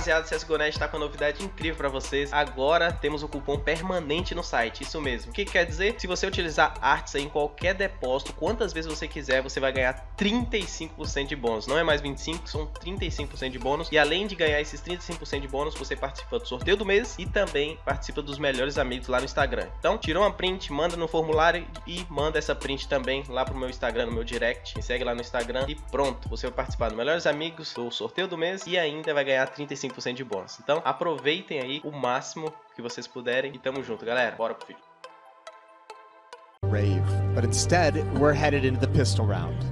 rapaziada, CSGONet está com uma novidade incrível para vocês. Agora temos um cupom permanente no site, isso mesmo. O que quer dizer? Se você utilizar artes aí em qualquer depósito, quantas vezes você quiser, você vai ganhar 35% de bônus. Não é mais 25%, são 35% de bônus. E além de ganhar esses 35% de bônus, você participa do sorteio do mês e também participa dos melhores amigos lá no Instagram. Então, tirou uma print, manda no formulário e manda essa print também lá pro meu Instagram, no meu direct. Me segue lá no Instagram e pronto, você vai participar dos melhores amigos, do sorteio do mês e ainda vai ganhar 35% de bônus. Então, aproveitem aí o máximo que vocês puderem e tamo junto, galera. Bora pro vídeo. Rave, but instead we're headed into the pistol round.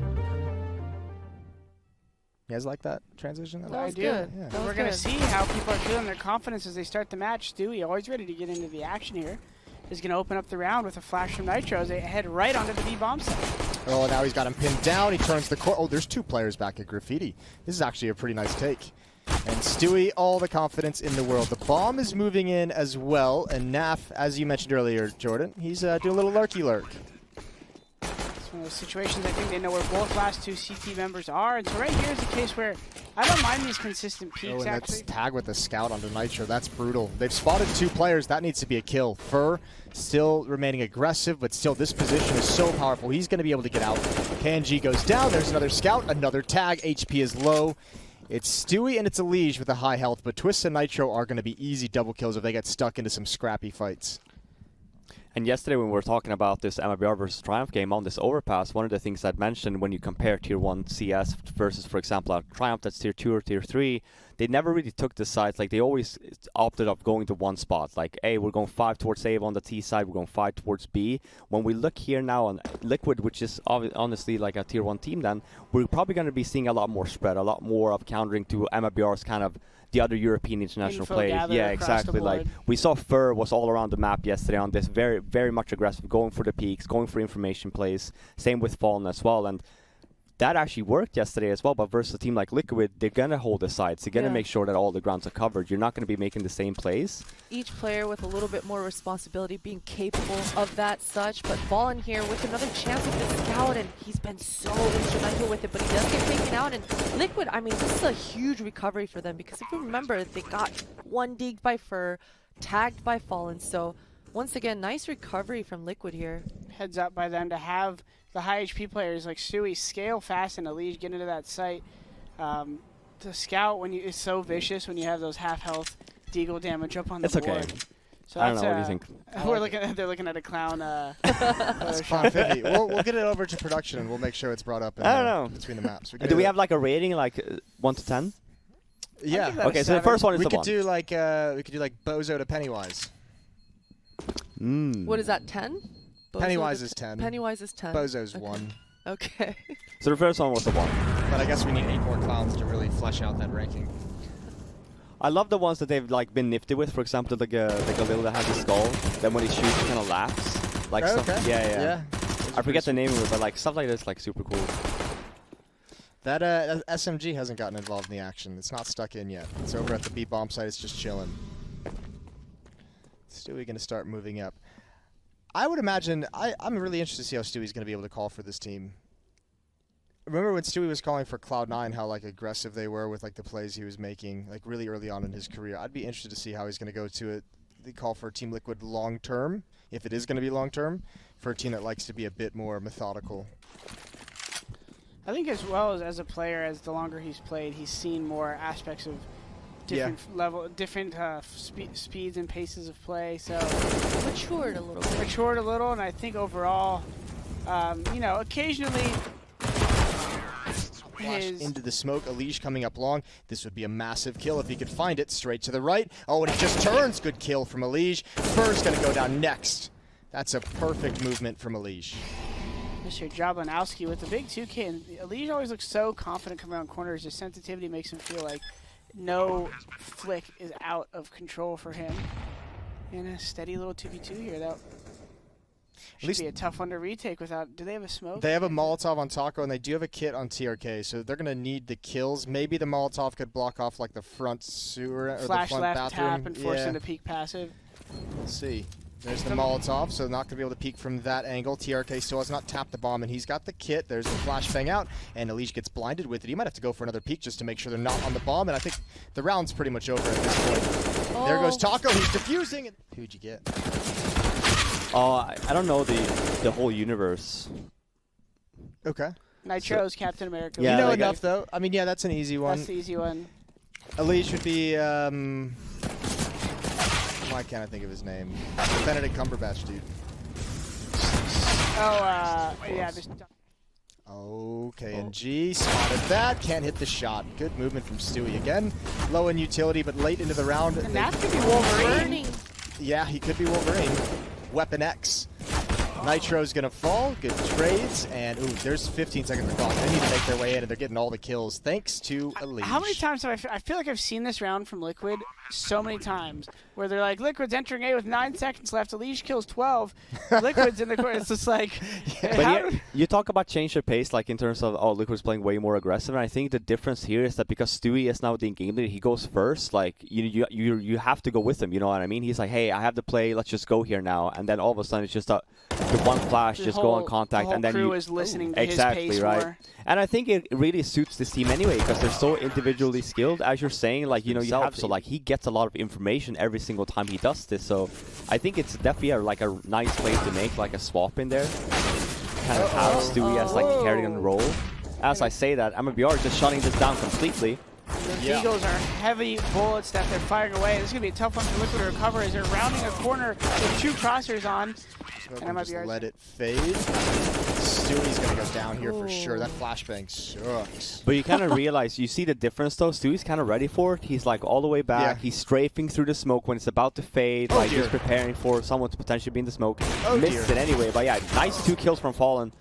You guys like that transition? That was good. Yeah. We're going to see how people are feeling their confidence as they start the match. Stewie, always ready to get into the action here, is going to open up the round with a flash from Nitro as they head right onto the B bomb site. Oh, now he's got him pinned down. He turns the court. Oh, there's two players back at Graffiti. This is actually a pretty nice take. And Stewie, all the confidence in the world. The bomb is moving in as well, and Naf, as you mentioned earlier, Jordan, he's doing a little lurky lurk. It's one of those situations I think they know where both last two CT members are, and so right here is a case where I don't mind these consistent peaks, and actually. That's tag with the scout onto Nitro. That's brutal. They've spotted two players. That needs to be a kill. Fur still remaining aggressive, but still this position is so powerful. He's going to be able to get out. KNG goes down. There's another scout, another tag. HP is low. It's Stewie and it's Alige with a high health, but Twist and Nitro are going to be easy double kills if they get stuck into some scrappy fights. And yesterday when we were talking about this MIBR versus Triumph game on this Overpass, one of the things I'd mentioned when you compare Tier 1 CS versus, for example, a Triumph that's Tier 2 or Tier 3, they never really took the sides. Like, they always opted of going to one spot. Like, A, we're going 5 towards A on the T side, we're going 5 towards B. When we look here now on Liquid, which is honestly like a Tier 1 team then, we're probably going to be seeing a lot more spread, a lot more of countering to MIBR's kind of the other European international players. Yeah, exactly. Like, we saw Fur was all around the map yesterday on this, very, very much aggressive, going for the peaks, going for information plays. Same with Fallen as well. And that actually worked yesterday as well, but versus a team like Liquid, they're going to hold the sides. They're going to make sure that all the grounds are covered. You're not going to be making the same plays. Each player with a little bit more responsibility, being capable of that such, but Fallen here with another chance of the scout, and he's been so instrumental with it, but he does get taken out. And Liquid, I mean, this is a huge recovery for them, because if you remember, they got one digged by Fur, tagged by Fallen, so once again, nice recovery from Liquid here. Heads up by them to have the high HP players like Stewie scale fast and Alige get into that site. The scout is so vicious when you have those half health deagle damage up on the board. Okay. So I don't know, what do you think? They're looking at a clown. That's Clown 50. We'll get it over to production and we'll make sure it's brought up in, I don't know. Between the maps. Do we have like a rating, like 1 to 10? Yeah. Okay, so the first one is we the could 1. do like Bozo to Pennywise. What is that, 10? Pennywise is 10. Pennywise is 10. Bozo's 1. Okay. So the first one was the 1. But I guess we need 8 more clowns to really flesh out that ranking. I love the ones that they've like been nifty with. For example, the Galil that has a skull. Then when he shoots, he kind of laughs. Like stuff. Yeah. I forget the name of it, but like stuff like this, like super cool. That SMG hasn't gotten involved in the action. It's not stuck in yet. It's over at the B bomb site. It's just chilling. Stewie going to start moving up. I would imagine, I'm really interested to see how Stewie's going to be able to call for this team. Remember when Stewie was calling for Cloud9, how like aggressive they were with like the plays he was making, like really early on in his career. I'd be interested to see how he's going to go to it. The call for Team Liquid long term, if it is going to be long term, for a team that likes to be a bit more methodical. I think as well as a player, as the longer he's played, he's seen more aspects of different speeds and paces of play. So Matured a little bit. Matured a little, and I think overall, you know, occasionally into the smoke, Alige coming up long. This would be a massive kill if he could find it. Straight to the right. Oh, and he just turns. Good kill from Alige. Fur's going to go down next. That's a perfect movement from Alige. Mr. Jablanowski with the big 2K, and Alige always looks so confident coming around corners. His sensitivity makes him feel like no flick is out of control for him. And a steady little 2v2 here. That should be a tough one to retake without... Do they have a smoke? They have a Molotov on Taco, and they do have a kit on TRK, so they're going to need the kills. Maybe the Molotov could block off like the front sewer or Flash the front left bathroom. tap and force him to peek passive. We'll see. There's the Molotov, so not going to be able to peek from that angle. TRK still has not tapped the bomb, and he's got the kit. There's the flashbang out, and Elige gets blinded with it. He might have to go for another peek just to make sure they're not on the bomb, and I think the round's pretty much over at this point. Oh. There goes Taco. He's defusing. Who'd you get? I don't know the whole universe. Okay. Nitro's Captain America. Yeah, you know like enough, though. I mean, yeah, that's an easy one. That's the easy one. Elige would be, why can't I think of his name? Benedict Cumberbatch, dude. Oh, yeah. Okay, and G spotted that. Can't hit the shot. Good movement from Stewie again. Low in utility, but late into the round. And that could be Wolverine. Yeah, he could be Wolverine. Weapon X. Nitro's gonna fall. Good trades, and ooh, there's 15 seconds of clock. They need to make their way in, and they're getting all the kills thanks to Elige. How many times have I feel like I've seen this round from Liquid so many times, where they're like, Liquid's entering A with 9 seconds left. Elige kills 12. Liquid's in the corner. It's just like. But you talk about change of pace, like in terms of Liquid's playing way more aggressive, and I think the difference here is that because Stewie is now the game leader, he goes first. Like you have to go with him. You know what I mean? He's like, hey, I have to play. Let's just go here now. And then all of a sudden, it's just the one flash, just go on contact, the and then crew you is listening to exactly his pace right. more. And I think it really suits this team anyway because they're so individually skilled, as you're saying. Like you have so like he gets a lot of information every single time he does this. So I think it's definitely like a nice play to make like a swap in there. Kind of have Stewie as like carrying role. As I say that, MIBR is just shutting this down completely. The Eagles are heavy bullets that they're firing away. This is going to be a tough one for Liquid to recover as they're rounding a corner with 2 crossers on. And just let it fade. Stewie's going to go down here for sure. That flashbang sucks. But you kind of realize, you see the difference though. Stewie's kind of ready for it. He's like all the way back. Yeah. He's strafing through the smoke when it's about to fade. Like he's preparing for someone to potentially be in the smoke. Missed it anyway. But yeah, nice 2 kills from Fallen.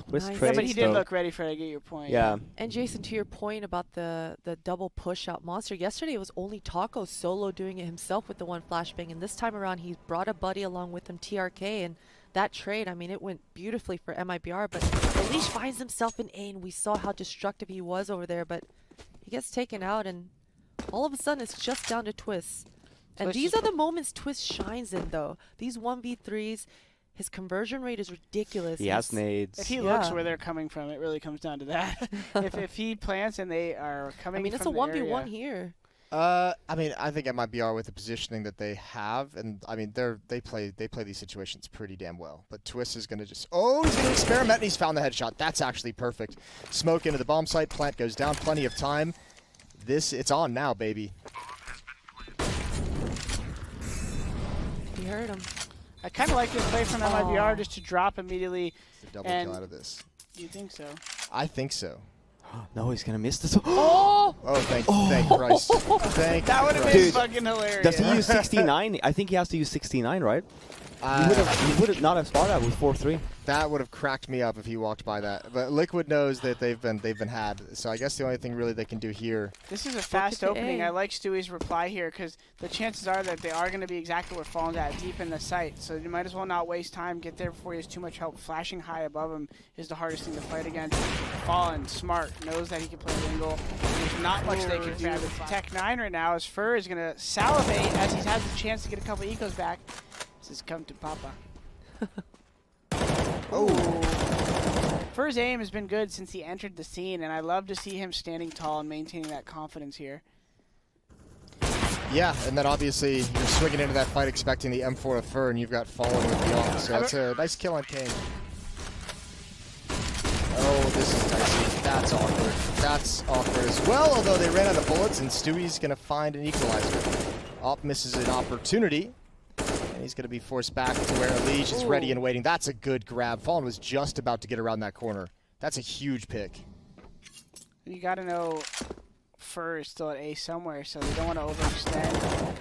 Twist nice. trades, Yeah, but he did look ready for it, I get your point. Yeah. And Jason, to your point about the double push out monster, yesterday it was only Taco solo doing it himself with the 1 flashbang, and this time around he brought a buddy along with him, TRK, and that trade, I mean, it went beautifully for MIBR, but Elige finds himself in A, and we saw how destructive he was over there, but he gets taken out, and all of a sudden it's just down to Twist. And these are the moments Twist shines in, though. These 1v3s, his conversion rate is ridiculous. He has nades. If he looks where they're coming from, it really comes down to that. if he plants and they are coming from it's a 1v1 here. I mean, I think MIBR with the positioning that they have, and I mean, they play these situations pretty damn well. But Twist is going to just, he's going to experiment, and he's found the headshot. That's actually perfect. Smoke into the bomb site, plant goes down, plenty of time. It's on now, baby. He heard him. I kind of like this play from MIBR just to drop immediately. It's a double kill out of this. You think so? I think so. No, he's gonna miss this. Thank Christ. Thank that would have been fucking hilarious. Does he use 69? I think he has to use 69, right? He would have not have spotted that with 4-3. That would have cracked me up if he walked by that. But Liquid knows that they've been had. So I guess the only thing really they can do here. This is a fast opening. I like Stewie's reply here because the chances are that they are going to be exactly where Fallen's at, deep in the site. So you might as well not waste time, get there before he has too much help. Flashing high above him is the hardest thing to fight against. Fallen, smart, knows that he can play Wingle. There's not much they can do with Tech 9 right now as Fur is going to salivate as he's had the chance to get a couple ecos back. This has come to Papa. Fur's aim has been good since he entered the scene, and I love to see him standing tall and maintaining that confidence here. Yeah, and then obviously you're swinging into that fight expecting the M4 of Fur, and you've got Fallen with the off. So that's a nice kill on King. Oh, this is dicey. That's awkward. That's awkward as well, although they ran out of bullets, and Stewie's going to find an equalizer. Op misses an opportunity. And he's going to be forced back to where Elige is ready and waiting. That's a good grab. Fallen was just about to get around that corner. That's a huge pick. You got to know Fur is still at A somewhere, so they don't want to overextend.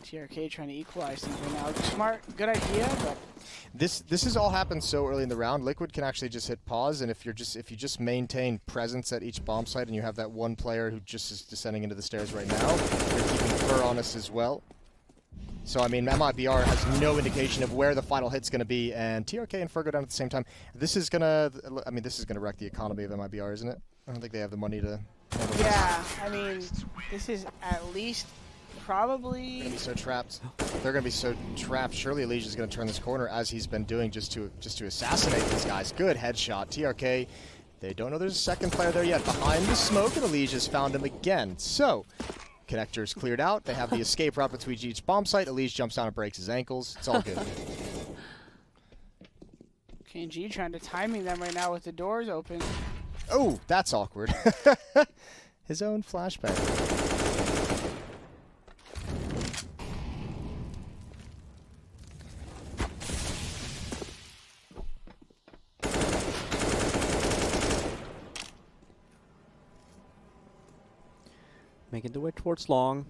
TRK trying to equalize things right now. Smart, good idea, but this has all happened so early in the round. Liquid can actually just hit pause, and if you just maintain presence at each bomb site, and you have that one player who just is descending into the stairs right now, you're keeping Fur on us as well. So, I mean, MIBR has no indication of where the final hit's going to be, and TRK and Fur go down at the same time. This is going to wreck the economy of MIBR, isn't it? I don't think they have the money to handle this. Yeah, I mean, this is at least probably... Gonna be so trapped. They're gonna be so trapped. Surely Elysia's gonna turn this corner as he's been doing just to assassinate these guys. Good headshot. TRK, they don't know there's a second player there yet. Behind the smoke, and Elysia's found him again. So, connector's cleared out. They have the escape route between each bomb site. Elysia jumps down and breaks his ankles. It's all good. KNG trying to timing them right now with the doors open. Oh, that's awkward. His own flashbang. Making the way towards long.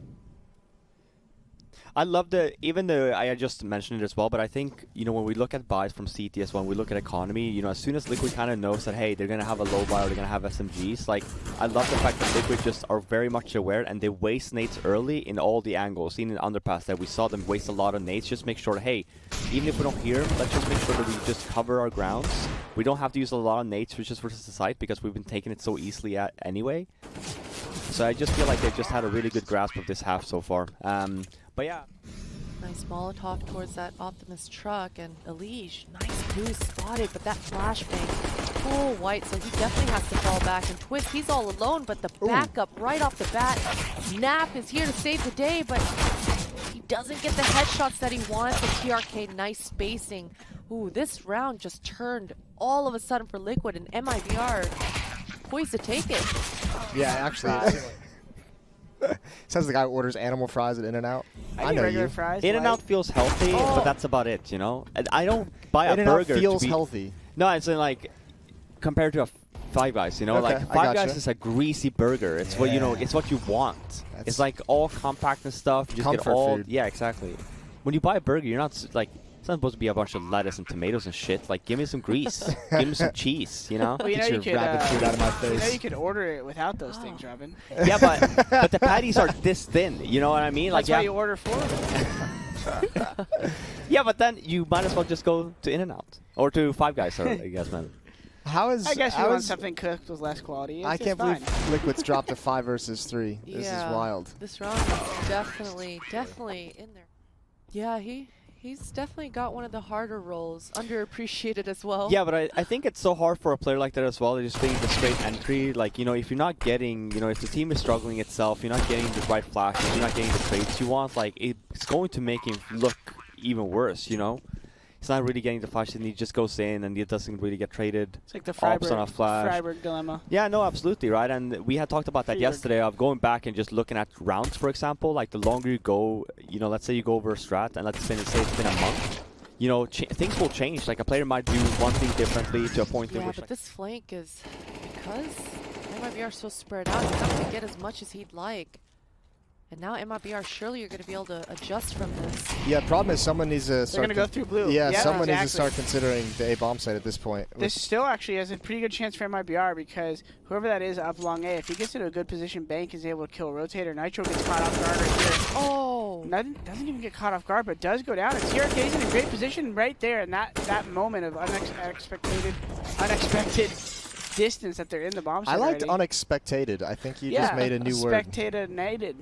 I love even though I just mentioned it as well, but I think, you know, when we look at buys from CT as well, when we look at economy, you know, as soon as Liquid kind of knows that, hey, they're going to have a low buy or they're going to have SMGs, like, I love the fact that Liquid just are very much aware and they waste nades early in all the angles. Seen in Underpass that we saw them waste a lot of nades, just make sure, hey, even if we don't hear them, let's just make sure that we just cover our grounds. We don't have to use a lot of nades just versus the site because we've been taking it so easily anyway. So I just feel like they've just had a really good grasp of this half so far. But yeah. Nice Molotov towards that Optimus truck, and Elige, nice boost spotted, but that flashbang, full white, so he definitely has to fall back. And Twist, he's all alone, but the backup right off the bat. Nap is here to save the day, but he doesn't get the headshots that he wants. The TRK, nice spacing. Ooh, this round just turned all of a sudden for Liquid, and MIBR poised to take it. Yeah, actually. Says the guy who orders animal fries at In-N-Out. I know regular fries. In-N-Out feels healthy, but that's about it, you know? I don't buy a burger feels to be healthy. No, it's like compared to a Five Guys, you know? Okay, like Five Guys is a greasy burger. It's what, you know, it's what you want. It's like all compact and stuff. You just get all food. Yeah, exactly. When you buy a burger, you're not like, it's not supposed to be a bunch of lettuce and tomatoes and shit. Like, give me some grease. Give me some cheese, you know? Well, you know, Get your rabbit food out of my face. You know you could order it without those things, Robin. Yeah, but the patties are this thin. You know what I mean? That's like, why you order 4 of them. Yeah, but then you might as well just go to In-N-Out. Or to Five Guys, I guess, man. I guess you want something cooked with less quality. I can't believe Liquid's dropped to 5 versus 3. This is wild. This round is definitely in there. Yeah, he's definitely got one of the harder roles, underappreciated as well. Yeah, but I think it's so hard for a player like that as well. They're just being the straight entry. Like, you know, if you're not getting, you know, if the team is struggling itself, you're not getting the right flashes, you're not getting the trades you want, like, it's going to make him look even worse, you know? He's not really getting the flashes and he just goes in and he doesn't really get traded. It's like the Freiburg dilemma. Yeah, no, absolutely, right? And we had talked about that yesterday of going back and just looking at rounds, for example. Like, the longer you go, you know, let's say you go over a strat and let's say it's been a month. You know, things will change. Like, a player might do one thing differently to a point in which... Yeah, but this flank is... Because MIBR is so spread out, he's not going to get as much as he'd like. And now MIBR, surely you're going to be able to adjust from this. Yeah, problem is someone needs to start... They're going to go through blue. Yeah, someone needs to start considering the A bomb site at this point. This still actually has a pretty good chance for MIBR because whoever that is up long A, if he gets into a good position, Bank is able to kill Rotator. Nitro gets caught off guard right here. Oh! Doesn't even get caught off guard, but does go down. And TRK's in a great position right there in that moment of unexpected distance that they're in the bomb site. I liked already. unexpected. I think you just made a new word. Spectated-nated.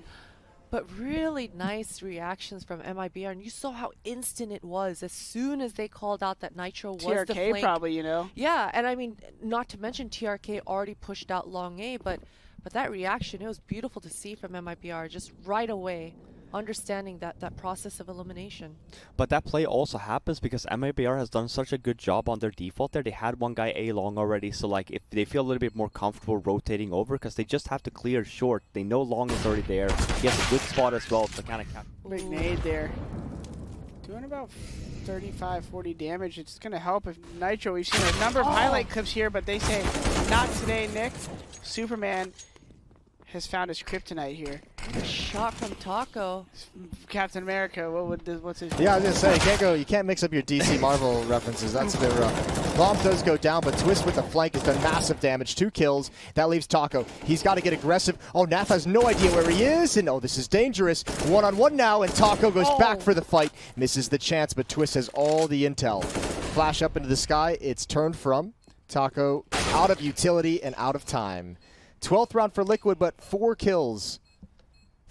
But really nice reactions from MIBR, and you saw how instant it was as soon as they called out that Nitro was the flank. TRK probably, you know. Yeah, and I mean, not to mention TRK already pushed out long A, but that reaction, it was beautiful to see from MIBR just right away, understanding that process of elimination. But that play also happens because MIBR has done such a good job on their default there. They had one guy A long already, so like if they feel a little bit more comfortable rotating over because they just have to clear short. They know long is already there. He has a good spot as well to kind of cap. Big nade there. Doing about 35, 40 damage. It's going to help if Nitro, we've seen a number of highlight clips here, but they say, not today, Nick. Superman has found his kryptonite here. A shot from Taco. Captain America, what's his name? Yeah, I was gonna say you can't mix up your DC Marvel references. That's a bit rough. Bomb does go down, but Twist with the flank has done massive damage. 2 kills. That leaves Taco. He's got to get aggressive. Oh, Naf has no idea where he is, and oh, this is dangerous. 1-on-1 now, and Taco goes back for the fight. Misses the chance, but Twist has all the intel. Flash up into the sky. It's turned from Taco out of utility and out of time. 12th round for Liquid, but 4 kills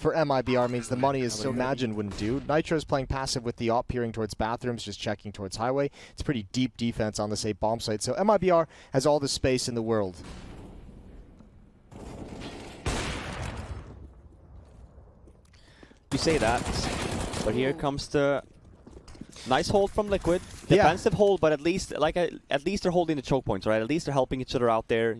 for MIBR means the money is so Imagine wouldn't do. Nitro's playing passive with the op, peering towards bathrooms, just checking towards highway. It's pretty deep defense on this A bomb site, so MIBR has all the space in the world. You say that, but here comes the nice hold from Liquid. Defensive hold, but at least they're holding the choke points, right? At least they're helping each other out there.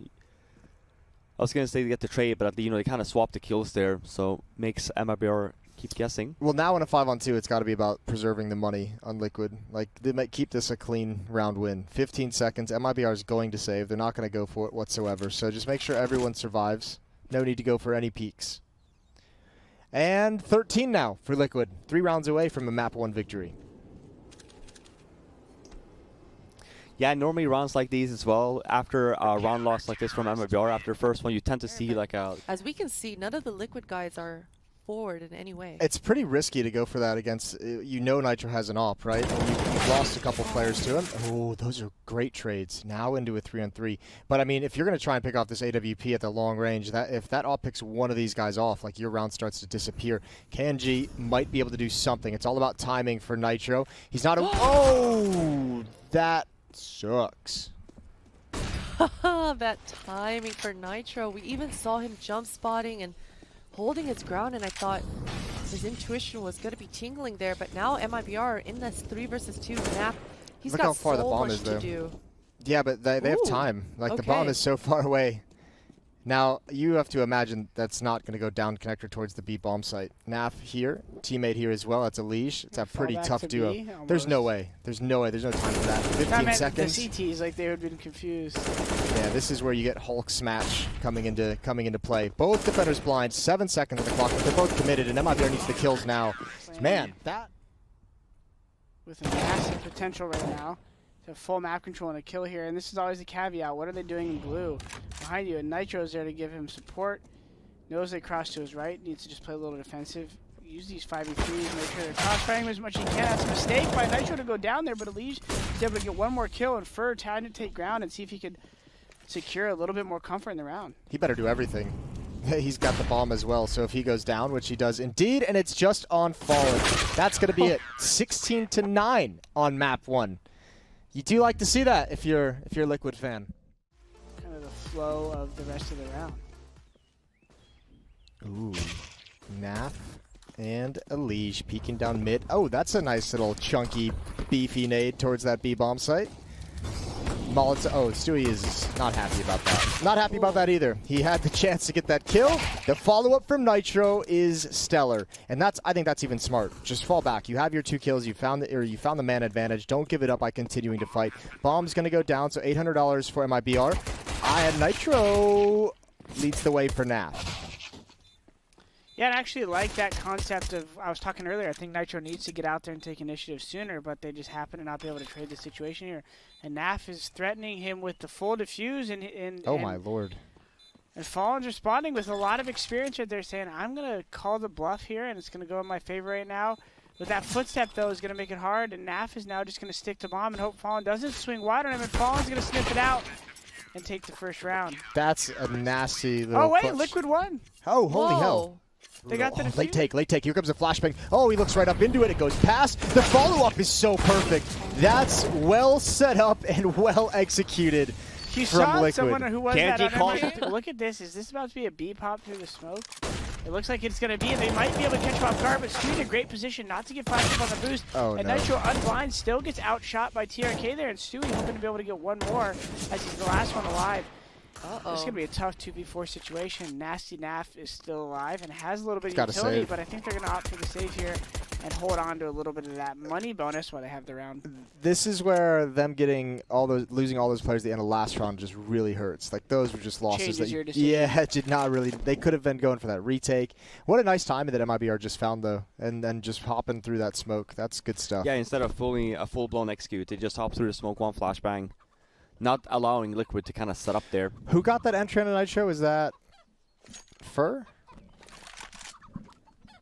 I was gonna say they get the trade, but they kind of swap the kills there, so makes MIBR keep guessing. Well, now in a 5-on-2, it's got to be about preserving the money on Liquid. Like, they might keep this a clean round win. 15 seconds. MIBR is going to save. They're not going to go for it whatsoever. So just make sure everyone survives. No need to go for any peaks. And 13 now for Liquid. 3 rounds away from a map 1 victory. Yeah, normally rounds like these as well, after a round loss like this from MIBR, after the first one, you tend to see like a... As we can see, none of the Liquid guys are forward in any way. It's pretty risky to go for that against, Nitro has an op, right? And you've lost a couple players to him. Oh, those are great trades. Now into a 3-on-3. But I mean, if you're going to try and pick off this AWP at the long range, if that op picks one of these guys off, like your round starts to disappear, KNG might be able to do something. It's all about timing for Nitro. He's not a... Oh, that sucks. That timing for Nitro. We even saw him jump spotting and holding his ground, and I thought his intuition was going to be tingling there, but now MIBR in this 3 versus 2 map, he's Look got how far so the bomb much is, to though. do. Yeah, but they have time. Like, the bomb Okay. is so far away. Now, you have to imagine that's not going to go down connector towards the B bomb site. Naf here, teammate here as well. That's a leash. It's a Fall pretty back tough to duo. B, There's no almost. way. There's no way. There's no time for that. 15 seconds. The CTs, like they would have been confused. Yeah, this is where you get Hulk smash coming into play. Both defenders blind. 7 seconds on the clock, but they're both committed, and MIBR needs the kills now. Man, that... With a massive potential right now to have full map control and a kill here, and this is always the caveat. What are they doing in blue? Behind you, and Nitro's there to give him support. Knows they cross to his right, needs to just play a little defensive. Use these 5v3s, make sure they're cross-firing him as much as he can. That's a mistake by Nitro to go down there, but Elige is able to get one more kill, and Fur trying to take ground and see if he could secure a little bit more comfort in the round. He better do everything. He's got the bomb as well, so if he goes down, which he does indeed, and it's just on Fallen. That's going to be it. 16-9 on map 1. You do like to see that if you're a Liquid fan. Kind of the flow of the rest of the round. Ooh, Naf and Elige peeking down mid. Oh, that's a nice little chunky, beefy nade towards that B bomb site. Oh, Stewie is not happy about that. Not happy about that either. He had the chance to get that kill. The follow-up from Nitro is stellar, and I think that's even smart. Just fall back. You have your 2 kills. You found the man advantage. Don't give it up by continuing to fight. Bomb's gonna go down, so $800 for MIBR. And Nitro leads the way for Naf. Yeah, and I actually like that concept of, I was talking earlier, I think Nitro needs to get out there and take initiative sooner, but they just happen to not be able to trade the situation here. And Naf is threatening him with the full defuse, Oh my lord. And Fallen's responding with a lot of experience right there, saying, I'm going to call the bluff here, and it's going to go in my favor right now. But that footstep, though, is going to make it hard, and Naf is now just going to stick to bomb and hope Fallen doesn't swing wide on him, and Fallen's going to sniff it out and take the first round. That's a nasty little Oh, wait, clutch. Liquid won. Oh, holy hell. Whoa. They got the Oh, defuse. late take. Here comes a flashbang. Oh, he looks right up into it. It goes past. The follow-up is so perfect. That's well set up and well executed You from saw Liquid. someone who was KNG that called on it. Look at this. Is this about to be a B pop through the smoke? It looks like it's going to be, and they might be able to catch him off guard, but Stu's in a great position not to get flashed up on the boost. Oh, and no. Nitro unblind still gets outshot by TRK there, and Stewie hoping to be able to get one more as he's the last one alive. Uh-oh. This is going to be a tough 2v4 situation. Nasty Naf is still alive and has a little bit of Gotta utility, save. but I think they're going to opt for the save here and hold on to a little bit of that money bonus while they have the round. This is where them losing all those players at the end of last round just really hurts. Like, those were just losses. Changes That your decision. Yeah, it did not really. They could have been going for that retake. What a nice timing that MIBR just found, though, and then just hopping through that smoke. That's good stuff. Yeah, instead of a full-blown execute, they just hop through the smoke, one flashbang, not allowing Liquid to kind of set up there. Who got that entry on the Nitro? Is that Fur?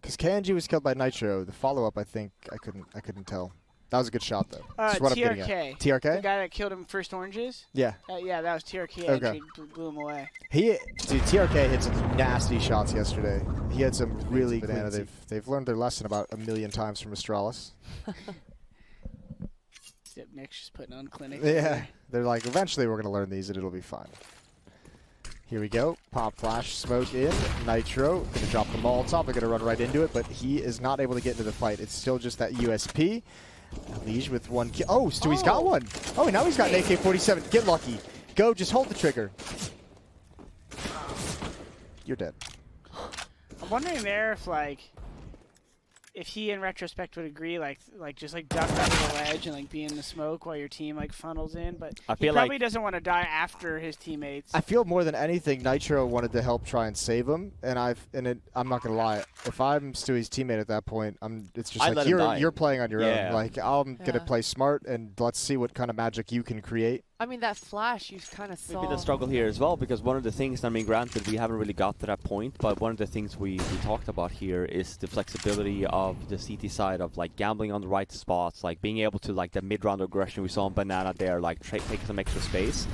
Because KNG was killed by Nitro. The follow-up, I think, I couldn't tell. That was a good shot, though. That's what I'm getting at. TRK. TRK? The guy that killed him first oranges? Yeah. Yeah, that was TRK. Okay. Actually blew him away. Dude, TRK hit some nasty shots yesterday. He had some really banana. They've learned their lesson about 1,000,000 times from Astralis. Yep, Nick's just putting on clinic. Yeah. They're like, eventually we're going to learn these and it'll be fine. Here we go. Pop flash, smoke in. Nitro going to drop the Molotov. They're going to run right into it, but he is not able to get into the fight. It's still just that USP. Liege with one kill. Oh, Stewie's got one. Oh, now he's got an AK-47. Get lucky. Go, just hold the trigger. You're dead. I'm wondering there if, like, if he in retrospect would agree, like just duck under the ledge and be in the smoke while your team funnels in, but he probably doesn't want to die after his teammates. I feel more than anything, Nitro wanted to help try and save him, and I'm not gonna lie. If I'm Stewie's teammate at that point, it's just like you're playing on your own. Like I'm gonna play smart and let's see what kind of magic you can create. I mean, that flash you kind of saw. Maybe the struggle here as well, because one of the things, I mean, granted, we haven't really got to that point, but one of the things we talked about here is the flexibility of the CT side of gambling on the right spots, being able to the mid-round aggression we saw on Banana there, taking some extra space.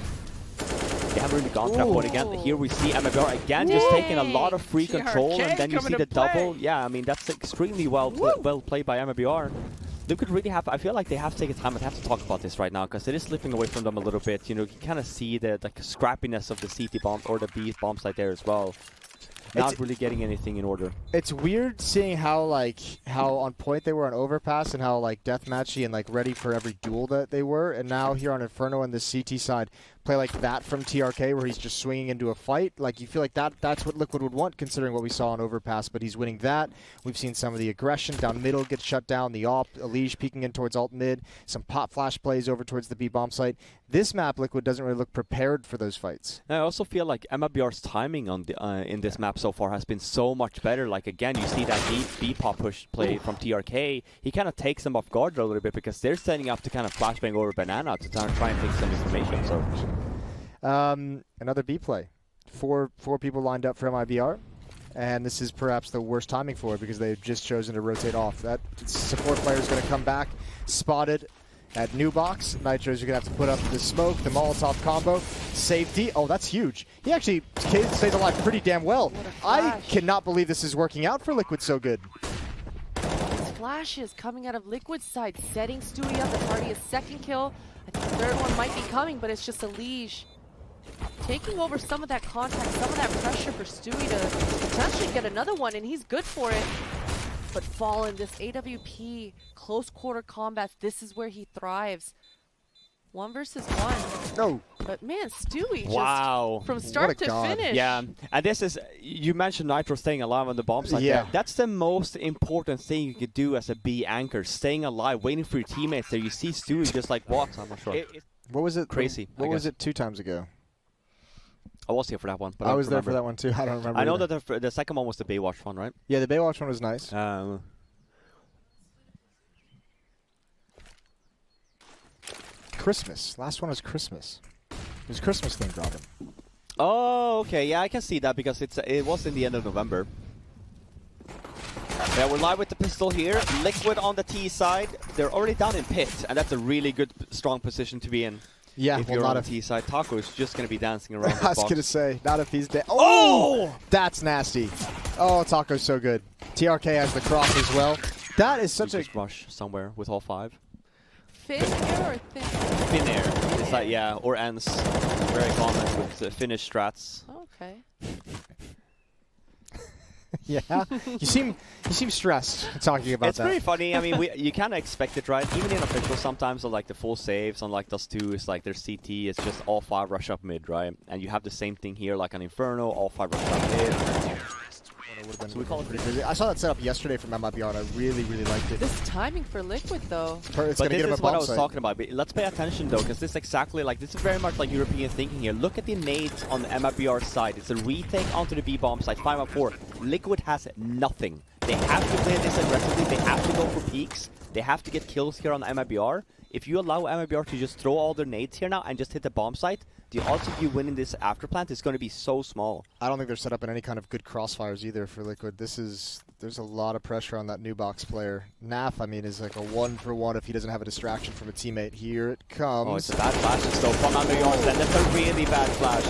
They haven't really gone to that point again. Here we see MIBR again just taking a lot of free control, and then you see the double. Yeah, I mean, that's extremely well played by MIBR. Liquid really have, I feel like they have to take a time and have to talk about this right now, because it is slipping away from them a little bit. You know, you can kind of see the scrappiness of the CT bomb or the B bomb site there as well. Not really getting anything in order. It's weird seeing how on point they were on Overpass and how deathmatchy and ready for every duel that they were, and now here on Inferno on the CT side play like that from TRK where he's just swinging into a fight. You feel like that's what Liquid would want considering what we saw on Overpass, but he's winning that. We've seen some of the aggression down middle get shut down, the op, Liege peeking in towards alt mid, some pop flash plays over towards the B bomb site. This map, Liquid doesn't really look prepared for those fights. I also feel like MIBR's timing on the in this map so far has been so much better. Again, you see that B pop push play from TRK. He kind of takes them off guard a little bit because they're setting up to kind of flashbang over Banana to try and take some information. So another B play. Four people lined up for MIBR. And this is perhaps the worst timing for it because they've just chosen to rotate off. That support player is going to come back, spotted at new box. Nitro's going to have to put up the smoke, the Molotov combo, safety. Oh, that's huge. He actually stays alive pretty damn well. I cannot believe this is working out for Liquid so good. These flashes coming out of Liquid's side, setting Stewie up. It's already a second kill. I think the third one might be coming, but it's just a Liege taking over some of that contact, some of that pressure for Stewie to potentially get another one, and he's good for it. But Fallen, this AWP, close quarter combat, this is where he thrives. 1 versus 1. No. But man, Stewie just from start to finish. Yeah, and this is, you mentioned Nitro staying alive on the bomb site. Yeah. That's the most important thing you could do as a B anchor, staying alive, waiting for your teammates there. You see Stewie just what? I'm not sure. What was it? Crazy. What was it 2 times ago? I was here for that one. But I was there for that one too. I don't remember. I know that the second one was the Baywatch one, right? Yeah, the Baywatch one was nice. Christmas. Last one was Christmas. It was Christmas themed, Robin. Oh, okay. Yeah, I can see that because it was in the end of November. Yeah, we're live with the pistol here. Liquid on the T side. They're already down in pit, and that's a really good, strong position to be in. Yeah, if you're on the T side, Taco is just going to be dancing around. I was going to say, not if he's dead. Oh! That's nasty. Oh, Taco's so good. TRK has the cross as well. That is such a rush somewhere with all 5. Fin air or thin air? Fin air. It's yeah, or Ence. Very common with Finnish strats. Okay. Yeah, you seem stressed talking about that. It's pretty funny. I mean, you kind of expect it, right? Even in official, sometimes on the full saves on Dust 2, it's their CT. It's just all 5 rush up mid, right? And you have the same thing here, on Inferno, all 5 rush up mid. So we call it pretty crazy. I saw that set up yesterday from MIBR, and I really, really liked it. This timing for Liquid, though. But this is what I was talking about. But let's pay attention, though, because this is exactly this is very much European thinking here. Look at the nades on the MIBR side. It's a retake onto the B bomb side, 5-4. Liquid has nothing. They have to play this aggressively. They have to go for peaks. They have to get kills here on MIBR. If you allow MIBR to just throw all their nades here now and just hit the bomb site, the odds of you winning this after plant is going to be so small. I don't think they're set up in any kind of good crossfires either for Liquid. There's a lot of pressure on that new box player. Naf, I mean, is like a 1-for-1 if he doesn't have a distraction from a teammate. Here it comes. Oh, it's a bad flash. It's still fun under yours, then it's a really bad flash.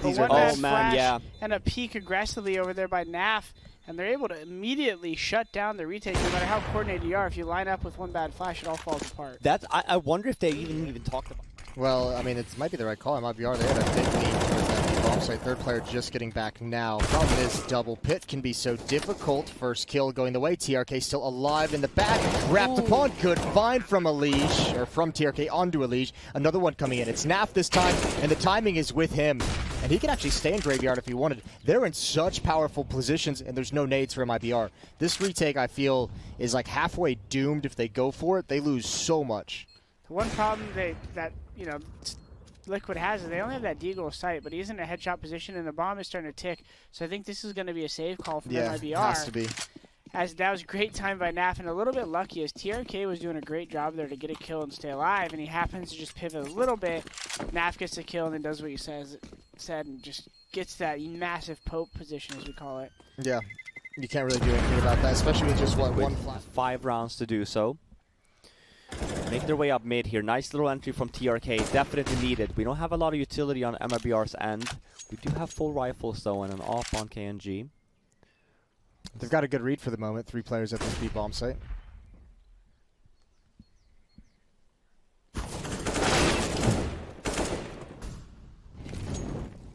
These are bad flash yeah. And a peek aggressively over there by Naf. And they're able to immediately shut down the retake. No matter how coordinated you are, if you line up with one bad flash, it all falls apart. That's, I wonder if they even talked about. Well, I mean, it might be the right call. MIBR, they had a big lead towards that bomb site. Third player just getting back now. Problem is, double pit can be so difficult. First kill going the way. TRK still alive in the back. Wrapped upon. Good find from Alige, or from TRK onto Alige. Another one coming in. It's Naf this time, and the timing is with him. And he can actually stay in Graveyard if he wanted. They're in such powerful positions, and there's no nades for MIBR. This retake, I feel, is like halfway doomed. If they go for it, they lose so much. The one problem that Liquid has is they only have that deagle sight, but he's in a headshot position, and the bomb is starting to tick. So I think this is going to be a save call from MIBR. Yeah, has to be. As that was great time by Naf, and a little bit lucky as TRK was doing a great job there to get a kill and stay alive, and he happens to just pivot a little bit. Naf gets the kill and then does what he said and just gets that massive poke position, as we call it. Yeah, you can't really do anything about that, especially with just one flash. 5 rounds to do so. Make their way up mid here. Nice little entry from TRK. Definitely needed. We don't have a lot of utility on MIBR's end. We do have full rifles though and an off on KNG. They've got a good read for the moment. 3 players at this B bomb site.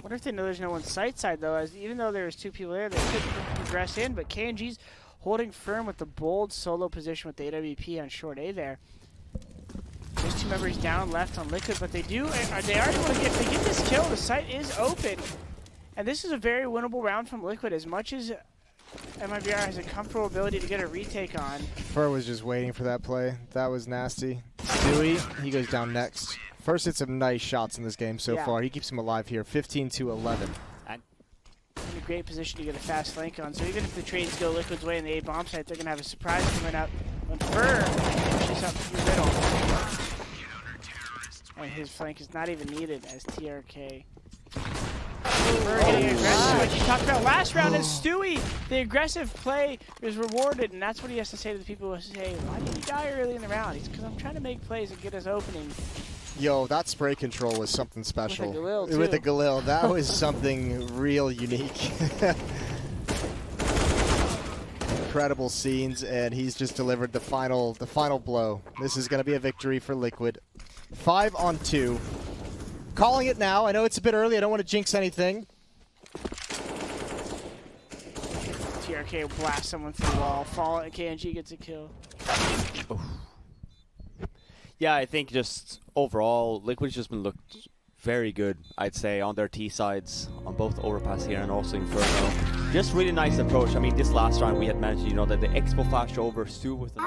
Wonder if they know there's no one side though, as even though there's 2 people there, they could progress in, but KNG's holding firm with the bold solo position with the AWP on short A there. There's 2 members down left on Liquid, but they are able to get, if they get this kill, the site is open. And this is a very winnable round from Liquid, as much as MIBR has a comfortable ability to get a retake on. Fur was just waiting for that play. That was nasty. Stewie, he goes down next. First hit some nice shots in this game so far. He keeps him alive here, 15-11. In a great position to get a fast flank on. So even if the trades go Liquid's way in the A bomb site, they're going to have a surprise coming up. When Fur pushes up through the middle. And his flank is not even needed as TRK. Fur getting aggressive, like you talked about last round, and Stewie, the aggressive play is rewarded, and that's what he has to say to the people who say, why did you die early in the round? He's because I'm trying to make plays and get us opening. Yo, that spray control was something special. With a Galil, too. With the Galil, that was something real unique. Incredible scenes, and he's just delivered the final blow. This is going to be a victory for Liquid. 5-on-2. Calling it now. I know it's a bit early. I don't want to jinx anything. TRK will blast someone through the wall. Fall, and KNG gets a kill. Oof. Yeah, I think just overall, Liquid's just been looked very good, I'd say, on their T sides, on both Overpass here and also Inferno. Just really nice approach. I mean, this last round we had mentioned, you know, that the Expo flash over Stu with the